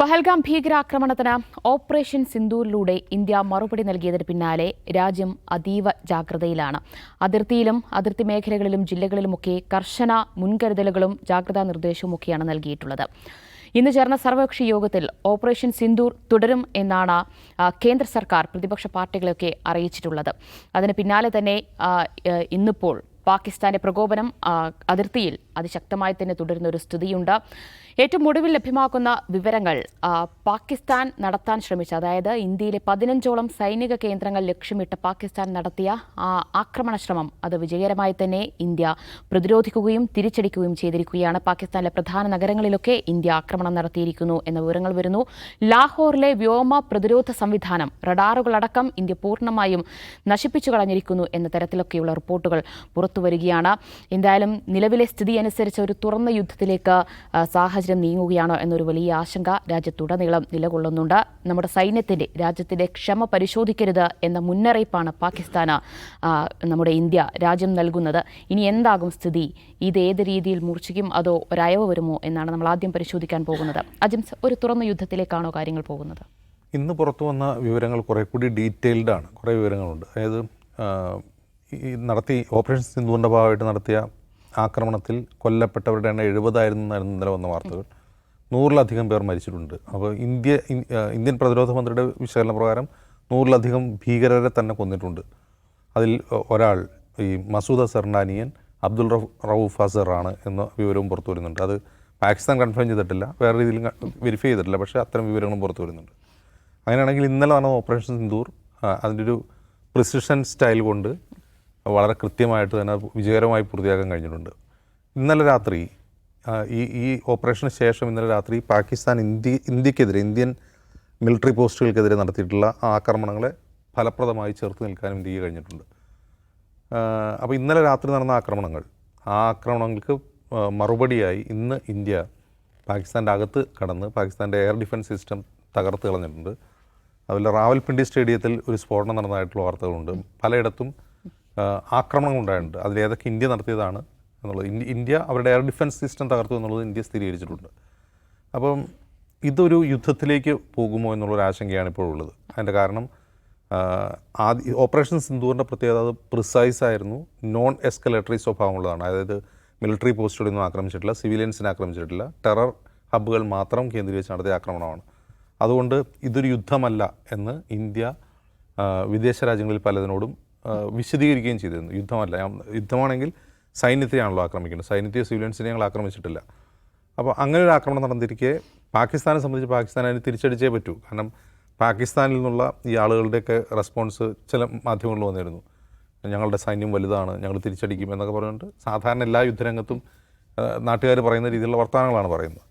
പഹൽഗാം ഭീകരാക്രമണത്തിന് operation സിന്ദൂറിലൂടെ India മറുപടി നൽകിയതിന് പിന്നാലെ രാജ്യം അതീവ ജാഗ്രതയിലാണ്. അതിർത്തിയിലും അതിർത്തി മേഖലകളിലും ജില്ലകളിലുമൊക്കെ കർശന മുൻകരുതലുകളും ജാഗ്രതാ നിർദ്ദേശവുമൊക്കെയാണ് നൽകിയിട്ടുള്ളത്. ഇന്ന് ചേർന്ന സർവകക്ഷി യോഗത്തിൽ ഓപ്പറേഷൻ സിന്ദൂർ തുടരും എന്നാണ് കേന്ദ്ര സർക്കാർ പ്രതിപക്ഷ പാർട്ടികളെയൊക്കെ അറിയിച്ചിട്ടുള്ളത്. അതിന് പിന്നാലെ തന്നെ ഇന്നിപ്പോൾ പാകിസ്ഥാന്റെ പ്രകോപനം അതിർത്തിയിൽ അതിശക്തമായി തന്നെ തുടരുന്ന ഒരു സ്ഥിതിയുണ്ട്. ഏറ്റവും ഒടുവിൽ ലഭ്യമാക്കുന്ന വിവരങ്ങൾ പാകിസ്ഥാൻ നടത്താൻ ശ്രമിച്ച, അതായത് ഇന്ത്യയിലെ 15ഓളം സൈനിക കേന്ദ്രങ്ങൾ ലക്ഷ്യമിട്ട് പാകിസ്ഥാൻ നടത്തിയ ആക്രമണ ശ്രമം അത് വിജയകരമായി തന്നെ ഇന്ത്യ പ്രതിരോധിക്കുകയും തിരിച്ചടിക്കുകയും ചെയ്തിരിക്കുകയാണ്. പാകിസ്ഥാനിലെ പ്രധാന നഗരങ്ങളിലൊക്കെ ഇന്ത്യ ആക്രമണം നടത്തിയിരിക്കുന്നു എന്ന വിവരങ്ങൾ വരുന്നു. ലാഹോറിലെ വ്യോമ പ്രതിരോധ സംവിധാനം റഡാറുകളടക്കം ഇന്ത്യ പൂർണ്ണമായും നശിപ്പിച്ചു കളഞ്ഞിരിക്കുന്നു എന്ന തരത്തിലൊക്കെയുള്ള റിപ്പോർട്ടുകൾ പുറത്തുവരികയാണ്. എന്തായാലും നിലവിലെ സ്ഥിതി അനുസരിച്ച് ഒരു തുറന്ന യുദ്ധത്തിലേക്ക് സാഹചര്യം നീങ്ങുകയാണോ എന്നൊരു വലിയ ആശങ്ക രാജ്യത്തുടനീളം നിലകൊള്ളുന്നുണ്ട്. നമ്മുടെ സൈന്യത്തിന്റെ രാജ്യത്തിന്റെ ക്ഷമ പരിശോധിക്കരുത് എന്ന മുന്നറിയിപ്പാണ് പാകിസ്ഥാന് നമ്മുടെ ഇന്ത്യ രാജ്യം നൽകുന്നത്. ഇനി എന്താകും സ്ഥിതി? ഇത് ഏത് രീതിയിൽ മൂർച്ഛിക്കും, അതോ ഒരയവ് വരുമോ എന്നാണ് നമ്മൾ ആദ്യം പരിശോധിക്കാൻ പോകുന്നത്. അജിംസ്, ഒരു തുറന്ന യുദ്ധത്തിലേക്കാണോ കാര്യങ്ങൾ പോകുന്നത്? ഇന്ന് പുറത്തു വന്ന വിവരങ്ങൾ കുറെ കൂടി ഡീറ്റെയിൽഡ് ആണ്. കുറേ വിവരങ്ങളുണ്ട്. അതായത് ഓപ്പറേഷൻ സിന്ദൂറിൻ്റെ ഭാഗമായിട്ട് നടത്തിയ ആക്രമണത്തിൽ കൊല്ലപ്പെട്ടവരുടെ എണ്ണം 70,000 എന്നായിരുന്നു ഇന്നലെ വന്ന വാർത്തകൾ. 100-ലധികം പേർ മരിച്ചിട്ടുണ്ട്. അപ്പോൾ ഇന്ത്യൻ പ്രതിരോധ മന്ത്രിയുടെ വിശകലന പ്രകാരം 100-ലധികം ഭീകരരെ തന്നെ കൊന്നിട്ടുണ്ട്. അതിൽ ഒരാൾ ഈ മസൂദ് അസറിൻ്റെ അബ്ദുൾ റൌഫ് അസറാണ് എന്ന വിവരവും പുറത്തു വരുന്നുണ്ട്. അത് പാകിസ്ഥാൻ കൺഫേം ചെയ്തിട്ടില്ല, വേറെ രീതിയിൽ വെരിഫൈ ചെയ്തിട്ടില്ല, പക്ഷേ അത്തരം വിവരങ്ങളും പുറത്തു വരുന്നുണ്ട്. അങ്ങനെയാണെങ്കിൽ ഇന്നലെ നടന്ന ഓപ്പറേഷൻ സിന്ദൂർ അതിൻ്റെ ഒരു പ്രിസിഷൻ സ്റ്റൈൽ കൊണ്ട് വളരെ കൃത്യമായിട്ട് തന്നെ വിജയകരമായി പൂർത്തിയാക്കാൻ കഴിഞ്ഞിട്ടുണ്ട്. ഇന്നലെ രാത്രി ഈ ഓപ്പറേഷന് ശേഷം ഇന്നലെ രാത്രി പാകിസ്ഥാൻ ഇന്ത്യക്കെതിരെ ഇന്ത്യൻ മിലിറ്ററി പോസ്റ്റുകൾക്കെതിരെ നടത്തിയിട്ടുള്ള ആക്രമണങ്ങളെ ഫലപ്രദമായി ചെറുത്ത് നിൽക്കാനും ഇന്ത്യക്ക് കഴിഞ്ഞിട്ടുണ്ട്. അപ്പോൾ ഇന്നലെ രാത്രി നടന്ന ആക്രമണങ്ങൾക്ക് മറുപടിയായി ഇന്ന് ഇന്ത്യ പാകിസ്ഥാൻ്റെ അകത്ത് കടന്ന് പാകിസ്ഥാൻ്റെ എയർ ഡിഫൻസ് സിസ്റ്റം തകർത്ത് കളഞ്ഞിട്ടുണ്ട്. അതുപോലെ റാവൽപിണ്ടി സ്റ്റേഡിയത്തിൽ ഒരു സ്ഫോടനം നടന്നതായിട്ടുള്ള വാർത്തകളുണ്ട്. പലയിടത്തും ആക്രമണങ്ങൾ ഉണ്ടായിട്ടുണ്ട്. അതിലേതൊക്കെ ഇന്ത്യ നടത്തിയതാണ് എന്നുള്ളത്, ഇന്ത്യ അവരുടെ എയർ ഡിഫൻസ് സിസ്റ്റം തകർത്തു എന്നുള്ളത് ഇന്ത്യ സ്ഥിരീകരിച്ചിട്ടുണ്ട്. അപ്പം ഇതൊരു യുദ്ധത്തിലേക്ക് പോകുമോ എന്നുള്ളൊരു ആശങ്കയാണ് ഇപ്പോഴുള്ളത്. അതിൻ്റെ കാരണം ഓപ്പറേഷൻ സിന്ദൂറിൻ്റെ പ്രത്യേകത അത് പ്രിസൈസ് ആയിരുന്നു, നോൺ എസ്കലേറ്ററി സ്വഭാവമുള്ളതാണ്. അതായത് മിലിറ്ററി പോസ്റ്റുകളൊന്നും ആക്രമിച്ചിട്ടില്ല, സിവിലിയൻസിനെ ആക്രമിച്ചിട്ടില്ല, ടെറർ ഹബ്ബുകൾ മാത്രം കേന്ദ്രീകരിച്ച് നടത്തിയ ആക്രമണമാണ്. അതുകൊണ്ട് ഇതൊരു യുദ്ധമല്ല എന്ന് ഇന്ത്യ വിദേശ രാജ്യങ്ങളിൽ പലതിനോടും വിശദീകരിക്കുകയും ചെയ്തിരുന്നു. യുദ്ധമാണെങ്കിൽ സൈന്യത്തെയാണല്ലോ ആക്രമിക്കുന്നത്, സൈന്യത്തെയോ സിവിലിയൻസിനെ ഞങ്ങൾ ആക്രമിച്ചിട്ടില്ല. അപ്പോൾ അങ്ങനെ ഒരു ആക്രമണം നടന്നിരിക്കെ പാകിസ്ഥാനെ സംബന്ധിച്ച് പാകിസ്ഥാൻ അതിന് തിരിച്ചടിച്ചേ പറ്റൂ. കാരണം പാകിസ്ഥാനിൽ നിന്നുള്ള ഈ ആളുകളുടെയൊക്കെ റെസ്പോൺസ് ചില മാധ്യമങ്ങളിൽ വന്നിരുന്നു. ഞങ്ങളുടെ സൈന്യം വലുതാണ്, ഞങ്ങൾ തിരിച്ചടിക്കും എന്നൊക്കെ പറഞ്ഞിട്ട് സാധാരണ എല്ലാ യുദ്ധരംഗത്തും നാട്ടുകാർ പറയുന്ന രീതിയിലുള്ള വർത്തമാനങ്ങളാണ് പറയുന്നത്.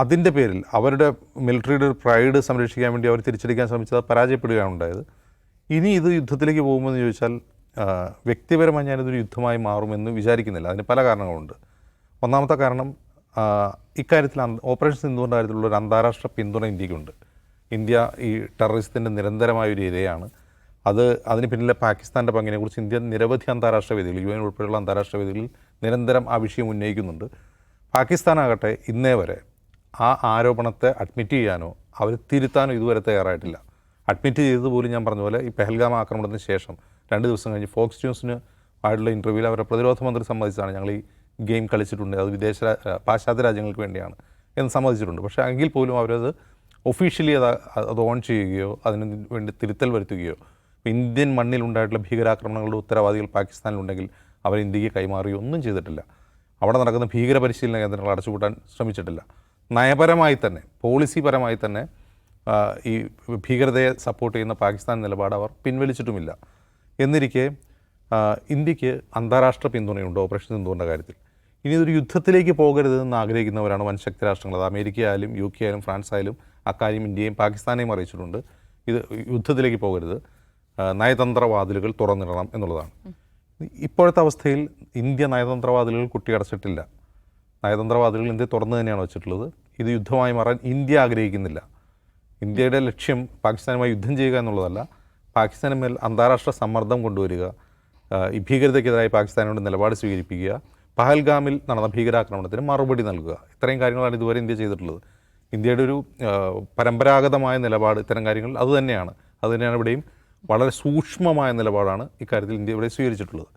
അതിൻ്റെ പേരിൽ അവരുടെ മിലിറ്ററിയുടെ ഒരു പ്രൈഡ് സംരക്ഷിക്കാൻ വേണ്ടി അവർ തിരിച്ചടിക്കാൻ ശ്രമിച്ചത് പരാജയപ്പെടുകയാണ് ഉണ്ടായത്. ഇനി ഇത് യുദ്ധത്തിലേക്ക് പോകുമെന്ന് ചോദിച്ചാൽ വ്യക്തിപരമായി ഞാനിതൊരു യുദ്ധമായി മാറുമെന്ന് വിചാരിക്കുന്നില്ല. അതിന് പല കാരണങ്ങളുണ്ട്. ഒന്നാമത്തെ കാരണം, ഇക്കാര്യത്തിൽ ഓപ്പറേഷൻ സിന്ദൂറിൻ്റെ കാര്യത്തിലുള്ള ഒരു അന്താരാഷ്ട്ര പിന്തുണ ഇന്ത്യക്കുണ്ട്. ഇന്ത്യ ഈ ടെററിസത്തിൻ്റെ നിരന്തരമായൊരു ഇരയാണ്. അതിന് പിന്നിലെ പാകിസ്ഥാൻ്റെ പങ്കിനെക്കുറിച്ച് ഇന്ത്യ നിരവധി അന്താരാഷ്ട്ര വേദികൾ, UN ഉൾപ്പെടെയുള്ള അന്താരാഷ്ട്ര വേദികളിൽ നിരന്തരം ആ വിഷയം ഉന്നയിക്കുന്നുണ്ട്. പാകിസ്ഥാനാകട്ടെ ഇന്നേ വരെ ആ ആരോപണത്തെ അഡ്മിറ്റ് ചെയ്യാനോ അവർ തിരുത്താനോ ഇതുവരെ തയ്യാറായിട്ടില്ല. അഡ്മിറ്റ് ചെയ്തത് പോലും ഞാൻ പറഞ്ഞ പോലെ ഈ പെഹൽഗാം ആക്രമണത്തിന് ശേഷം 2 ദിവസം കഴിഞ്ഞ് ഫോക്സ് ന്യൂസിന് ആയിട്ടുള്ള ഇൻ്റർവ്യൂവിൽ അവരുടെ പ്രതിരോധ മന്ത്രി സമ്മതിച്ചാണ് ഞങ്ങൾ ഈ ഗെയിം കളിച്ചിട്ടുണ്ട്, അത് പാശ്ചാത്യ രാജ്യങ്ങൾക്ക് വേണ്ടിയാണ് എന്ന് സമ്മതിച്ചിട്ടുണ്ട്. പക്ഷേ എങ്കിൽ പോലും അവരത് ഒഫീഷ്യലി അത് ഓൺ ചെയ്യുകയോ അതിന് വേണ്ടി തിരുത്തൽ വരുത്തുകയോ ഇന്ത്യൻ മണ്ണിലുണ്ടായിട്ടുള്ള ഭീകരാക്രമണങ്ങളുടെ ഉത്തരവാദികൾ പാകിസ്ഥാനിലുണ്ടെങ്കിൽ അവർ ഇന്ത്യക്ക് കൈമാറുകയോ ഒന്നും ചെയ്തിട്ടില്ല. അവിടെ നടക്കുന്ന ഭീകര പരിശീലന കേന്ദ്രങ്ങൾ അടച്ചുപൂട്ടാൻ ശ്രമിച്ചിട്ടില്ല. നയപരമായി തന്നെ, പോളിസിപരമായി തന്നെ ഈ ഭീകരതയെ സപ്പോർട്ട് ചെയ്യുന്ന പാകിസ്ഥാൻ നിലപാട് അവർ പിൻവലിച്ചിട്ടുമില്ല. എന്നിരിക്കെ ഇന്ത്യക്ക് അന്താരാഷ്ട്ര പിന്തുണയുണ്ട് ഓപ്പറേഷൻ സിന്ദൂറിൻ്റെ കാര്യത്തിൽ. ഇനി ഇതൊരു യുദ്ധത്തിലേക്ക് പോകരുതെന്ന് ആഗ്രഹിക്കുന്നവരാണ് വൻശക്തി രാഷ്ട്രങ്ങൾ. അത് അമേരിക്ക ആയാലും UK ആയാലും ഫ്രാൻസ് ആയാലും അക്കാര്യം ഇന്ത്യയും പാകിസ്ഥാനെയും അറിയിച്ചിട്ടുണ്ട്. ഇത് യുദ്ധത്തിലേക്ക് പോകരുത്, നയതന്ത്രവാതിലുകൾ തുറന്നിടണം എന്നുള്ളതാണ്. ഇപ്പോഴത്തെ അവസ്ഥയിൽ ഇന്ത്യ നയതന്ത്രവാതിലുകൾ കുട്ടിയടച്ചിട്ടില്ല. നയതന്ത്രവാദികൾ ഇന്ത്യ തുറന്നു തന്നെയാണ് വെച്ചിട്ടുള്ളത്. ഇത് യുദ്ധമായി മാറാൻ ഇന്ത്യ ആഗ്രഹിക്കുന്നില്ല. ഇന്ത്യയുടെ ലക്ഷ്യം പാകിസ്ഥാനുമായി യുദ്ധം ചെയ്യുക എന്നുള്ളതല്ല, പാകിസ്ഥാന് മേൽ അന്താരാഷ്ട്ര സമ്മർദ്ദം കൊണ്ടുവരിക, ഈ ഭീകരതയ്ക്കെതിരായി പാകിസ്ഥാനോട് നിലപാട് സ്വീകരിപ്പിക്കുക, പഹൽഗാമിൽ നടന്ന ഭീകരാക്രമണത്തിന് മറുപടി നൽകുക. ഇത്രയും കാര്യങ്ങളാണ് ഇതുവരെ ഇന്ത്യ ചെയ്തിട്ടുള്ളത്. ഇന്ത്യയുടെ ഒരു പരമ്പരാഗതമായ നിലപാട് ഇത്തരം കാര്യങ്ങൾ അതുതന്നെയാണ്. അതുതന്നെയാണ് ഇവിടെയും വളരെ സൂക്ഷ്മമായ നിലപാടാണ് ഇക്കാര്യത്തിൽ ഇന്ത്യ ഇവിടെ സ്വീകരിച്ചിട്ടുള്ളത്.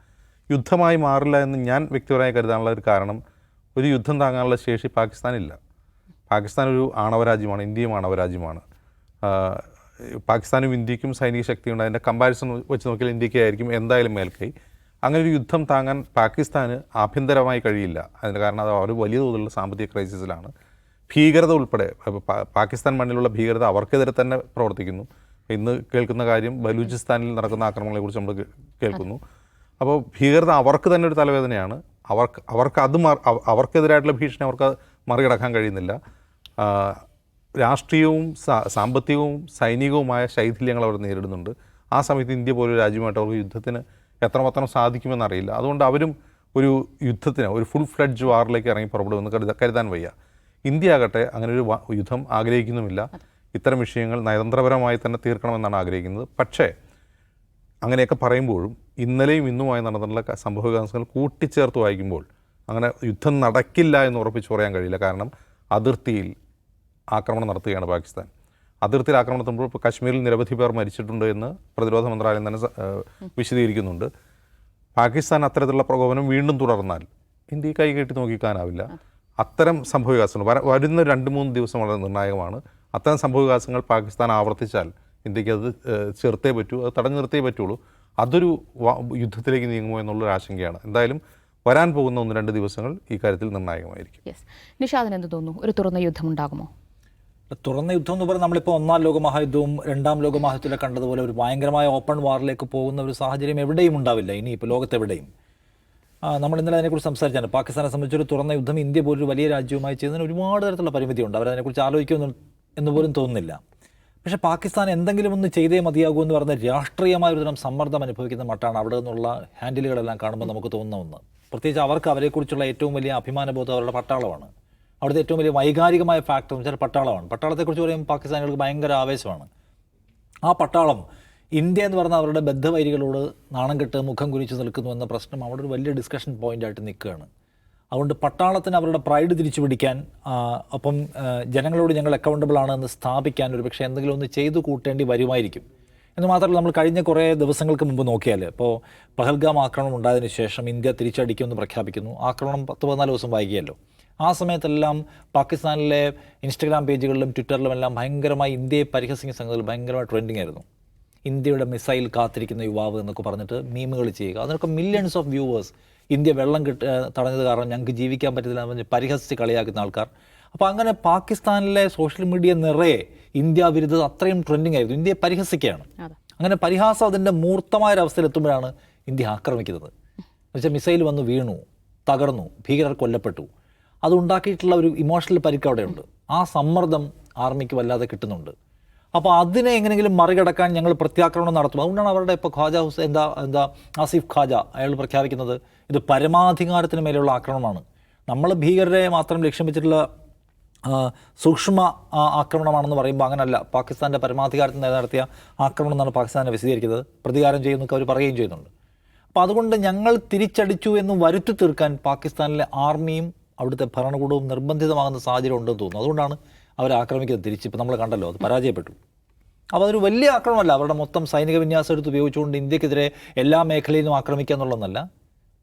യുദ്ധമായി മാറില്ല എന്ന് ഞാൻ വ്യക്തിപരമായി കരുതാനുള്ള ഒരു കാരണം, ഒരു യുദ്ധം താങ്ങാനുള്ള ശേഷി പാകിസ്ഥാനില്ല. പാകിസ്ഥാൻ ഒരു ആണവരാജ്യമാണ്, ഇന്ത്യയും ആണവരാജ്യമാണ്. പാകിസ്ഥാനും ഇന്ത്യക്കും സൈനിക ശക്തിയുണ്ട്. അതിൻ്റെ കമ്പാരിസൺ വെച്ച് നോക്കിയാൽ ഇന്ത്യക്കായിരിക്കും എന്തായാലും മേൽക്കൈ. അങ്ങനെ ഒരു യുദ്ധം താങ്ങാൻ പാകിസ്ഥാന് ആഭ്യന്തരമായി കഴിയില്ല. അതിന് കാരണം അത് അവർ വലിയ തോതിലുള്ള സാമ്പത്തിക ക്രൈസിസിലാണ്. ഭീകരത ഉൾപ്പെടെ പാകിസ്ഥാൻ മണ്ണിലുള്ള ഭീകരത അവർക്കെതിരെ തന്നെ പ്രവർത്തിക്കുന്നു. ഇന്ന് കേൾക്കുന്ന കാര്യം ബലൂചിസ്ഥാനിൽ നടക്കുന്ന ആക്രമണങ്ങളെക്കുറിച്ച് നമ്മൾ കേൾക്കുന്നു. അപ്പോൾ ഭീകരത അവർക്ക് തന്നെ ഒരു തലവേദനയാണ്. അവർക്കെതിരായിട്ടുള്ള ഭീഷണി അവർക്ക് മറികടക്കാൻ കഴിയുന്നില്ല. രാഷ്ട്രീയവും സാമ്പത്തികവും സൈനികവുമായ ശൈഥില്യങ്ങൾ അവർ നേരിടുന്നുണ്ട്. ആ സമയത്ത് ഇന്ത്യ പോലൊരു രാജ്യമായിട്ട് അവർക്ക് യുദ്ധത്തിന് എത്രമാത്രം സാധിക്കുമെന്നറിയില്ല. അതുകൊണ്ട് അവരും ഒരു യുദ്ധത്തിന്, ഒരു ഫുൾ ഫ്ലഡ്ജ് വാറിലേക്ക് ഇറങ്ങി പുറപ്പെടുമെന്ന് കരുതാൻ വയ്യ. ഇന്ത്യ ആകട്ടെ അങ്ങനെ ഒരു യുദ്ധം ആഗ്രഹിക്കുന്നുമില്ല. ഇത്തരം വിഷയങ്ങൾ നയതന്ത്രപരമായി തന്നെ തീർക്കണമെന്നാണ് ആഗ്രഹിക്കുന്നത്. പക്ഷേ അങ്ങനെയൊക്കെ പറയുമ്പോഴും ഇന്നലെയും ഇന്നുമായി നടന്നിട്ടുള്ള സംഭവവികാസങ്ങൾ കൂട്ടിച്ചേർത്ത് വായിക്കുമ്പോൾ അങ്ങനെ യുദ്ധം നടക്കില്ല എന്ന് ഉറപ്പിച്ച് പറയാൻ കഴിയില്ല. കാരണം അതിർത്തിയിൽ ആക്രമണം നടത്തുകയാണ് പാകിസ്ഥാൻ. അതിർത്തിയിൽ ആക്രമണം നടത്തുമ്പോൾ ഇപ്പോൾ കശ്മീരിൽ നിരവധി പേർ മരിച്ചിട്ടുണ്ട് എന്ന് പ്രതിരോധ മന്ത്രാലയം തന്നെ വിശദീകരിക്കുന്നുണ്ട്. പാകിസ്ഥാൻ അത്തരത്തിലുള്ള പ്രകോപനം വീണ്ടും തുടർന്നാൽ ഇന്ത്യ കൈകെട്ടി നോക്കിക്കാനാവില്ല. അത്തരം സംഭവവികാസങ്ങൾ വരുന്ന 2-3 ദിവസം വളരെ നിർണായകമാണ്. അത്തരം സംഭവവികാസങ്ങൾ പാകിസ്ഥാൻ ആവർത്തിച്ചാൽ ഇന്ത്യക്ക് അത് ചെറുത്തേ പറ്റൂ, അത് തടഞ്ഞു നിർത്തിയേ പറ്റുള്ളൂ. അതൊരു യുദ്ധത്തിലേക്ക് നീങ്ങുമോ എന്നുള്ളൊരു ആശങ്കയാണ്. എന്തായാലും വരാൻ പോകുന്ന 1-2 ദിവസങ്ങൾ ഈ കാര്യത്തിൽ നിർണായകമായിരിക്കും. നിഷാദിന് എന്ത് തോന്നുന്നു, ഒരു തുറന്ന യുദ്ധം ഉണ്ടാകുമോ? തുറന്ന യുദ്ധം എന്ന് പറഞ്ഞാൽ നമ്മളിപ്പോൾ 1-ാം ലോകമഹായുദ്ധവും 2-ാം ലോകമഹായുദ്ധത്തിലെ കണ്ടതുപോലെ ഒരു ഭയങ്കരമായ ഓപ്പൺ വാറിലേക്ക് പോകുന്ന ഒരു സാഹചര്യം എവിടെയും ഉണ്ടാവില്ല. ഇനിയിപ്പോൾ ലോകത്തെവിടെയും നമ്മൾ ഇന്നലെ അതിനെക്കുറിച്ച് സംസാരിച്ചാണ്. പാകിസ്ഥാനെ സംബന്ധിച്ചൊരു തുറന്ന യുദ്ധം ഇന്ത്യ പോലൊരു വലിയ രാജ്യവുമായി ചെയ്യുന്നതിന് ഒരുപാട് തരത്തിലുള്ള പരിമിതിയുണ്ട്. അവരതിനെക്കുറിച്ച് ആലോചിക്കുമെന്ന് പോലും തോന്നുന്നില്ല. പക്ഷേ പാകിസ്ഥാൻ എന്തെങ്കിലും ഒന്ന് ചെയ്തേ മതിയാകൂ എന്ന് പറഞ്ഞ രാഷ്ട്രീയമായ ഒരു തരം സമ്മർദ്ദം അനുഭവിക്കുന്ന മട്ടാണ് അവിടെ നിന്നുള്ള ഹാൻഡിലുകളെല്ലാം കാണുമ്പോൾ നമുക്ക് തോന്നുന്ന ഒന്ന്. പ്രത്യേകിച്ച് അവർക്ക് അവരെക്കുറിച്ചുള്ള ഏറ്റവും വലിയ അഭിമാനബോധം അവരുടെ പട്ടാളമാണ്. അവിടുത്തെ ഏറ്റവും വലിയ വൈകാരികമായ ഫാക്ടർ എന്ന് വെച്ചാൽ പട്ടാളമാണ്. പട്ടാളത്തെക്കുറിച്ച് പറയുമ്പോൾ പാകിസ്ഥാനികൾക്ക് ഭയങ്കര ആവേശമാണ്. ആ പട്ടാളം ഇന്ത്യ എന്ന് പറഞ്ഞാൽ അവരുടെ ബദ്ധവൈരികളോട് നാണം കെട്ട് മുഖം കുനിച്ച് നിൽക്കുന്നു എന്ന പ്രശ്നം അവിടെ ഒരു വലിയ ഡിസ്കഷൻ പോയിൻ്റായിട്ട് നിൽക്കുകയാണ്. അതുകൊണ്ട് പട്ടാളത്തിന് അവരുടെ പ്രൈഡ് തിരിച്ചു പിടിക്കാൻ, ഒപ്പം ജനങ്ങളോട് ഞങ്ങൾ അക്കൗണ്ടബിൾ ആണെന്ന് സ്ഥാപിക്കാൻ ഒരു പക്ഷേ എന്തെങ്കിലും ഒന്ന് ചെയ്തു കൂട്ടേണ്ടി വരുമായിരിക്കും. എന്ന് മാത്രമല്ല, നമ്മൾ കഴിഞ്ഞ കുറേ ദിവസങ്ങൾക്ക് മുമ്പ് നോക്കിയാൽ ഇപ്പോൾ പഹൽഗാം ആക്രമണം ഉണ്ടായതിനു ശേഷം ഇന്ത്യ തിരിച്ചടിക്കുമെന്ന് പ്രഖ്യാപിക്കുന്നു. ആക്രമണം 10-14 ദിവസം വൈകിയല്ലോ. ആ സമയത്തെല്ലാം പാകിസ്ഥാനിലെ ഇൻസ്റ്റഗ്രാം പേജുകളിലും ട്വിറ്ററിലും എല്ലാം ഭയങ്കരമായി ഇന്ത്യയെ പരിഹസിക്കുന്ന സംഗതികൾ ഭയങ്കരമായി ട്രെൻഡിങ് ആയിരുന്നു. ഇന്ത്യയുടെ മിസൈൽ കാത്തിരിക്കുന്ന യുവാവ് എന്നൊക്കെ പറഞ്ഞിട്ട് മീമുകൾ ചെയ്യുക. അതിനൊക്കെ മില്യൺസ് ഓഫ് വ്യൂവേഴ്സ്. ഇന്ത്യ വെള്ളം തടഞ്ഞത് കാരണം ഞങ്ങൾക്ക് ജീവിക്കാൻ പറ്റത്തില്ല എന്ന് പറഞ്ഞ് പരിഹസിച്ച് കളിയാക്കുന്ന ആൾക്കാർ. അപ്പോൾ അങ്ങനെ പാകിസ്ഥാനിലെ സോഷ്യൽ മീഡിയ നിറയെ ഇന്ത്യ വിരുദ്ധത അത്രയും ട്രെൻഡിങ് ആയിരുന്നു. ഇന്ത്യയെ പരിഹസിക്കുകയാണ്. അങ്ങനെ പരിഹാസം അതിൻ്റെ മൂർത്തമായൊരവസ്ഥയിലെത്തുമ്പോഴാണ് ഇന്ത്യ ആക്രമിക്കുന്നത്. എന്നുവെച്ചാൽ മിസൈൽ വന്ന് വീണു, തകർന്നു, ഭീകരർ കൊല്ലപ്പെട്ടു. അതുണ്ടാക്കിയിട്ടുള്ള ഒരു ഇമോഷണൽ പരിക്ക് അവിടെയുണ്ട്. ആ സമ്മർദ്ദം ആർമിക്ക് വല്ലാതെ കിട്ടുന്നുണ്ട്. അപ്പോൾ അതിനെ എങ്ങനെയെങ്കിലും മറികടക്കാൻ ഞങ്ങൾ പ്രത്യാക്രമണം നടത്തും. അതുകൊണ്ടാണ് അവരുടെ ഇപ്പോൾ ഖ്വാജ ആസിഫ് ഖ്വാജ അയാൾ പ്രഖ്യാപിക്കുന്നത് ഇത് പരമാധികാരത്തിന് മേലെയുള്ള ആക്രമണമാണ്. നമ്മൾ ഭീകരരെ മാത്രം ലക്ഷ്യം വെച്ചിട്ടുള്ള സൂക്ഷ്മ ആക്രമണമാണെന്ന് പറയുമ്പോൾ അങ്ങനല്ല. പാകിസ്ഥാൻ്റെ പരമാധികാരത്തിന് നേരെ നടത്തിയ ആക്രമണം എന്നാണ് പാകിസ്ഥാനെ വിശദീകരിക്കുന്നത്. പ്രതികാരം ചെയ്യുന്നൊക്കെ അവർ പറയുകയും ചെയ്യുന്നുണ്ട്. അപ്പോൾ അതുകൊണ്ട് ഞങ്ങൾ തിരിച്ചടിച്ചു എന്ന് വരുത്തി തീർക്കാൻ പാകിസ്ഥാനിലെ ആർമിയും അവിടുത്തെ ഭരണകൂടവും നിർബന്ധിതമാകുന്ന സാഹചര്യം ഉണ്ടെന്ന് തോന്നുന്നു. അതുകൊണ്ടാണ് അവർ ആക്രമിക്കുന്നത് തിരിച്ച്. ഇപ്പോൾ നമ്മൾ കണ്ടല്ലോ, അത് പരാജയപ്പെട്ടു. അപ്പോൾ അതൊരു വലിയ ആക്രമണമല്ല. അവരുടെ മൊത്തം സൈനിക വിന്യാസം എടുത്ത് ഉപയോഗിച്ചുകൊണ്ട് ഇന്ത്യക്കെതിരെ എല്ലാ മേഖലയിലും ആക്രമിക്കുക എന്നുള്ളതല്ല,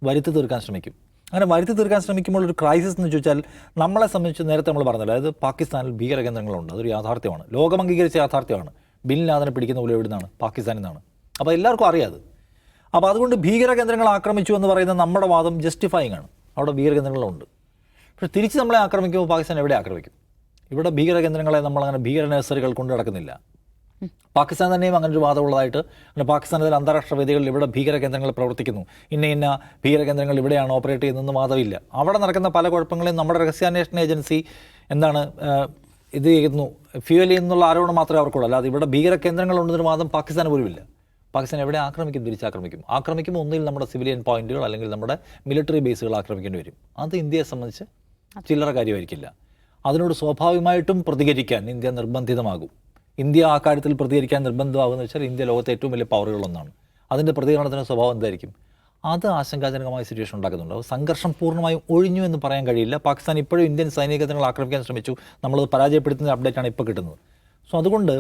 വരുത്തി തീർക്കാൻ ശ്രമിക്കും. അങ്ങനെ വരുത്തി തീർക്കാൻ ശ്രമിക്കുമ്പോൾ ഒരു ക്രൈസിസ് എന്ന് ചോദിച്ചാൽ നമ്മളെ സംബന്ധിച്ച് നേരത്തെ നമ്മൾ പറഞ്ഞല്ലോ, അതായത് പാകിസ്ഥാനിൽ ഭീകരകേന്ദ്രങ്ങളുണ്ട്. അതൊരു യാഥാർത്ഥ്യമാണ്, ലോകം അംഗീകരിച്ച യാഥാർത്ഥ്യമാണ്. ബിൻ ലാദനെ പിടിക്കുന്ന പോലെ എവിടുന്നാണ്? പാകിസ്ഥാനിൽ നിന്നാണ്. അപ്പോൾ എല്ലാവർക്കും അറിയാതെ. അപ്പോൾ അതുകൊണ്ട് ഭീകരകേന്ദ്രങ്ങൾ ആക്രമിച്ചു എന്ന് പറയുന്ന നമ്മുടെ വാദം ജസ്റ്റിഫൈങ് ആണ്. അവിടെ ഭീകരകേന്ദ്രങ്ങളുണ്ട്. പക്ഷേ തിരിച്ച് നമ്മളെ ആക്രമിക്കുമ്പോൾ പാകിസ്ഥാൻ എവിടെ ആക്രമിക്കും? ഇവിടെ ഭീകരകേന്ദ്രങ്ങളെ നമ്മളങ്ങനെ ഭീകര നഴ്സറികൾ കൊണ്ട് നടക്കുന്നില്ല. പാകിസ്ഥാൻ തന്നെയും അങ്ങനെ ഒരു വാദമുള്ളതായിട്ട്, അങ്ങനെ പാകിസ്ഥാനിലെ അന്താരാഷ്ട്ര വേദികളിൽ ഇവിടെ ഭീകരകേന്ദ്രങ്ങൾ പ്രവർത്തിക്കുന്നു, ഇന്ന ഭീകരകേന്ദ്രങ്ങൾ ഇവിടെയാണ് ഓപ്പറേറ്റ് ചെയ്യുന്നതെന്ന് വാദമില്ല. അവിടെ നടക്കുന്ന പല കുഴപ്പങ്ങളെയും നമ്മുടെ രഹസ്യാന്വേഷണ ഏജൻസി ഇത് ചെയ്യുന്നു, ഫ്യൂവൽ ചെയ്യുന്നുള്ള ആരോപണം മാത്രമേ അവർക്കുള്ളൂ. അല്ലാതെ ഇവിടെ ഭീകരകേന്ദ്രങ്ങളുണ്ടെന്നൊരു വാദം പാകിസ്ഥാൻ പോലുമില്ല. പാകിസ്ഥാൻ എവിടെ ആക്രമിക്കും? ആക്രമിക്കുമ്പോൾ ഒന്നിൽ നമ്മുടെ സിവിലിയൻ പോയിന്റുകൾ അല്ലെങ്കിൽ നമ്മുടെ മിലിറ്ററി ബേസുകൾ ആക്രമിക്കേണ്ടി വരും. അത് ഇന്ത്യയെ സംബന്ധിച്ച് ചില്ലറ കാര്യമായിരിക്കില്ല. അതിനോട് സ്വാഭാവികമായിട്ടും പ്രതികരിക്കാൻ ഇന്ത്യ നിർബന്ധിതമാകും. ഇന്ത്യ ആ കാര്യത്തിൽ പ്രതികരിക്കാൻ നിർബന്ധമാകുമെന്ന് വെച്ചാൽ ഇന്ത്യ ലോകത്തെ ഏറ്റവും വലിയ പവറുകളൊന്നാണ്. അതിൻ്റെ പ്രതികരണത്തിന് സ്വഭാവം എന്തായിരിക്കും? അത് ആശങ്കാജനകമായ സിറ്റുവേഷൻ ഉണ്ടാക്കുന്നുണ്ട്. അപ്പോൾ സംഘർഷം പൂർണ്ണമായും ഒഴിഞ്ഞു എന്ന് പറയാൻ കഴിയില്ല. പാകിസ്ഥാൻ ഇപ്പോഴും ഇന്ത്യൻ സൈനിക കേന്ദ്രങ്ങൾ ആക്രമിക്കാൻ ശ്രമിച്ചു. നമ്മളത് പരാജയപ്പെടുത്തുന്ന അപ്ഡേറ്റാണ് ഇപ്പോൾ കിട്ടുന്നത്. സോ അതുകൊണ്ട്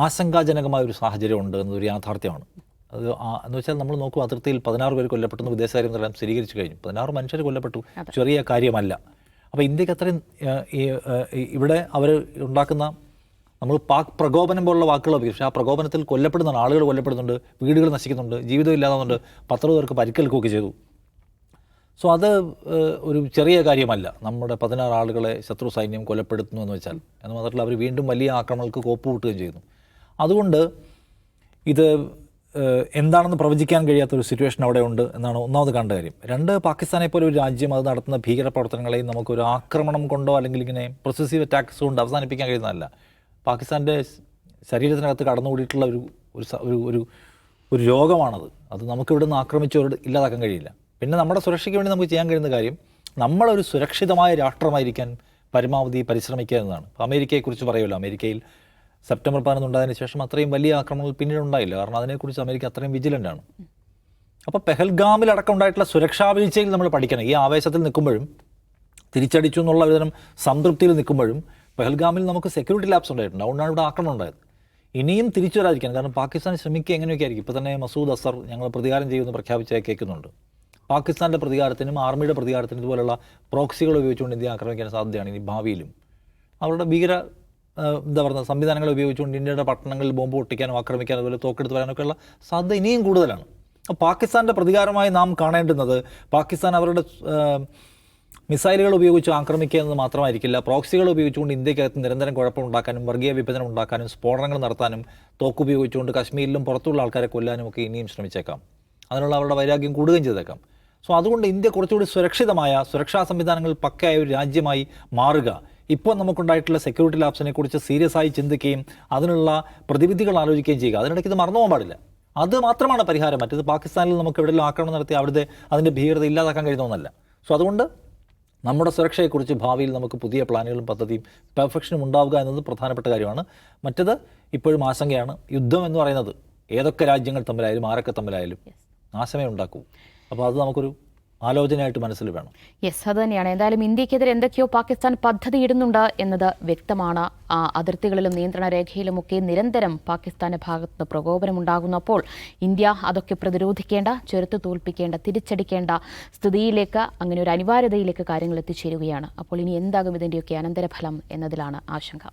ആശങ്കാജനകമായ ഒരു സാഹചര്യമുണ്ട് എന്നതൊരു യാഥാർത്ഥ്യമാണ്. അത് എന്ന് വെച്ചാൽ നമ്മൾ നോക്കും, അതിർത്തിയിൽ 16 പേര് കൊല്ലപ്പെട്ടെന്ന് വിദേശകാര്യമന്ത്രാലയം സ്ഥിരീകരിച്ചു കഴിഞ്ഞു. 16 മനുഷ്യർ കൊല്ലപ്പെട്ടു, ചെറിയ കാര്യമല്ല. അപ്പോൾ ഇന്ത്യക്ക് അത്രയും ഇവിടെ അവർ ഉണ്ടാക്കുന്ന നമ്മൾ പാക് പ്രകോപനം പോലുള്ള വാക്കുകൾ ഉപയോഗിക്കും. പക്ഷേ ആ പ്രകോപനത്തിൽ കൊല്ലപ്പെടുന്നതാണ്, ആളുകൾ കൊല്ലപ്പെടുന്നുണ്ട്, വീടുകൾ നശിക്കുന്നുണ്ട്, ജീവിതം ഇല്ലാതാവുന്നുണ്ട്, 10 പേർക്ക് പരിക്കേൽക്കുകയൊക്കെ ചെയ്തു. സോ അത് ഒരു ചെറിയ കാര്യമല്ല. നമ്മുടെ 16 ആളുകളെ ശത്രു സൈന്യം കൊലപ്പെടുത്തുന്നു എന്ന് വെച്ചാൽ. എന്ന് മാത്രമല്ല അവർ വീണ്ടും വലിയ ആക്രമണങ്ങൾക്ക് കോപ്പുകൂട്ടുകയും ചെയ്യുന്നു. അതുകൊണ്ട് ഇത് എന്താണെന്ന് പ്രവചിക്കാൻ കഴിയാത്തൊരു സിറ്റുവേഷൻ അവിടെ ഉണ്ട് എന്നാണ് ഒന്നാമത് കണ്ട കാര്യം. രണ്ട്, പാകിസ്ഥാനെ പോലെ ഒരു രാജ്യം അത് നടത്തുന്ന ഭീകരപ്രവർത്തനങ്ങളെയും നമുക്കൊരു ആക്രമണം കൊണ്ടോ അല്ലെങ്കിൽ ഇങ്ങനെ പ്രൊസസീവ് അറ്റാക്സ് കൊണ്ട് അവസാനിപ്പിക്കാൻ കഴിയുന്നതല്ല. പാകിസ്ഥാൻ്റെ ശരീരത്തിനകത്ത് കടന്നുകൂടിയിട്ടുള്ള ഒരു രോഗമാണത്. അത് നമുക്കിവിടെ നിന്ന് ആക്രമിച്ചവരോട് ഇല്ലാതാക്കാൻ കഴിയില്ല. പിന്നെ നമ്മുടെ സുരക്ഷയ്ക്ക് വേണ്ടി നമുക്ക് ചെയ്യാൻ കഴിയുന്ന കാര്യം നമ്മളൊരു സുരക്ഷിതമായ രാഷ്ട്രമായിരിക്കാൻ പരമാവധി പരിശ്രമിക്കുക എന്നതാണ്. അപ്പോൾ അമേരിക്കയെക്കുറിച്ച് പറയുമല്ലോ, അമേരിക്കയിൽ സെപ്റ്റംബർ 11 ഉണ്ടായതിനു ശേഷം അത്രയും വലിയ ആക്രമണങ്ങൾ പിന്നീട് ഉണ്ടായില്ല. കാരണം അതിനെക്കുറിച്ച് അമേരിക്ക അത്രയും വിജിലൻ്റാണ്. അപ്പോൾ പെഹൽഗാമിലടക്കം ഉണ്ടായിട്ടുള്ള സുരക്ഷാ വീഴ്ചയിൽ നമ്മൾ പഠിക്കണം. ഈ ആവേശത്തിൽ നിൽക്കുമ്പോഴും തിരിച്ചടിച്ചു എന്നുള്ള ഒരുതരം സംതൃപ്തിയിൽ നിൽക്കുമ്പോഴും പെഹൽഗാമിൽ നമുക്ക് സെക്യൂരിറ്റി ലാപ്സ് ഉണ്ടായിട്ടുണ്ട്. അതുകൊണ്ടാണ് ഇവിടെ ആക്രമണം ഉണ്ടായത്. ഇനിയും തിരിച്ചു വരാതിരിക്കാൻ, കാരണം പാകിസ്ഥാൻ ശ്രമിക്കുക എങ്ങനെയൊക്കെ ആയിരിക്കും. ഇപ്പോൾ തന്നെ മസൂദ് അസർ ഞങ്ങൾ പ്രതികാരം ചെയ്യുമെന്ന് പ്രഖ്യാപിച്ചാൽ കേൾക്കുന്നുണ്ട്. പാകിസ്ഥാൻ്റെ പ്രതികാരത്തിനും ആർമിയുടെ പ്രതികാരത്തിനും ഇതുപോലുള്ള പ്രോക്സികൾ ഉപയോഗിച്ചുകൊണ്ട് ഇന്ത്യ ആക്രമിക്കാൻ സാധ്യതയാണ് ഇനി ഭാവിയിലും. അവരുടെ ഭീകര സംവിധാനങ്ങൾ ഉപയോഗിച്ചുകൊണ്ട് ഇന്ത്യയുടെ പട്ടണങ്ങളിൽ ബോംബ് പൊട്ടിക്കാനും ആക്രമിക്കാനും അതുപോലെ തോക്കെടുത്ത് വരാനൊക്കെയുള്ള സാധ്യത ഇനിയും കൂടുതലാണ്. പാകിസ്ഥാൻ്റെ പ്രതികാരമായി നാം കാണേണ്ടുന്നത് പാകിസ്ഥാൻ അവരുടെ മിസൈലുകൾ ഉപയോഗിച്ച് ആക്രമിക്കുക എന്നത് മാത്രമായിരിക്കില്ല, പ്രോക്സികൾ ഉപയോഗിച്ചുകൊണ്ട് ഇന്ത്യക്കകത്ത് നിരന്തരം കുഴപ്പമുണ്ടാക്കാനും വർഗീയ വിഭജനം ഉണ്ടാക്കാനും സ്ഫോടനങ്ങൾ നടത്താനും തോക്ക് ഉപയോഗിച്ചുകൊണ്ട് കശ്മീരിലും പുറത്തുള്ള ആൾക്കാരെ കൊല്ലാനും ഒക്കെ ഇനിയും ശ്രമിച്ചേക്കാം. അതിനുള്ള അവരുടെ വൈരാഗ്യം കൂടുകയും ചെയ്തേക്കാം. സോ അതുകൊണ്ട് ഇന്ത്യ കുറച്ചുകൂടി സുരക്ഷിതമായ സുരക്ഷാ സംവിധാനങ്ങൾ പക്കയായ ഒരു രാജ്യമായി മാറുക, ഇപ്പോൾ നമുക്കുണ്ടായിട്ടുള്ള സെക്യൂരിറ്റി ലാപ്സിനെ കുറിച്ച് സീരിയസ് ആയി ചിന്തിക്കുകയും അതിനുള്ള പ്രതിവിധികൾ ആലോചിക്കുകയും ചെയ്യുക. അതിനിടയ്ക്ക് ഇത് മറന്നു പോകാൻ പാടില്ല. അത് മാത്രമാണ് പരിഹാരം. മറ്റേത് പാകിസ്ഥാനിൽ നമുക്ക് എവിടെയെങ്കിലും ആക്രമണം നടത്തി അവിടുത്തെ അതിൻ്റെ ഭീകരത ഇല്ലാതാക്കാൻ കഴിയുന്ന ഒന്നല്ല. സോ അതുകൊണ്ട് നമ്മുടെ സുരക്ഷയെക്കുറിച്ച് ഭാവിയിൽ നമുക്ക് പുതിയ പ്ലാനുകളും പദ്ധതിയും പെർഫെക്ഷനും ഉണ്ടാവുക എന്നത് പ്രധാനപ്പെട്ട കാര്യമാണ്. മറ്റത് ഇപ്പോഴും ആശങ്കയാണ്. യുദ്ധം എന്ന് പറയുന്നത് ഏതൊക്കെ രാജ്യങ്ങൾ തമ്മിലായാലും ആരൊക്കെ തമ്മിലായാലും നാശമേ ഉണ്ടാക്കൂ. അപ്പോൾ അത് നമുക്കൊരു ആലോചനയായിട്ട് മനസ്സിൽ വേണം. യെസ്, അത് തന്നെയാണ്. എന്തായാലും ഇന്ത്യക്കെതിരെ എന്തൊക്കെയോ പാകിസ്ഥാൻ പദ്ധതിയിടുന്നുണ്ട് എന്നത് വ്യക്തമാണ്. അതിർത്തികളിലും നിയന്ത്രണ രേഖയിലുമൊക്കെ നിരന്തരം പാകിസ്ഥാന്റെ ഭാഗത്ത് പ്രകോപനമുണ്ടാകുന്നപ്പോൾ ഇന്ത്യ അതൊക്കെ പ്രതിരോധിക്കേണ്ട, ചെറുത്തു തോൽപ്പിക്കേണ്ട, തിരിച്ചടിക്കേണ്ട സ്ഥിതിയിലേക്ക്, അങ്ങനെ ഒരു അനിവാര്യതയിലേക്ക് കാര്യങ്ങൾ എത്തിച്ചേരുകയാണ്. അപ്പോൾ ഇനി എന്താകും ഇതിൻ്റെയൊക്കെ അനന്തരഫലം എന്നതിലാണ് ആശങ്ക.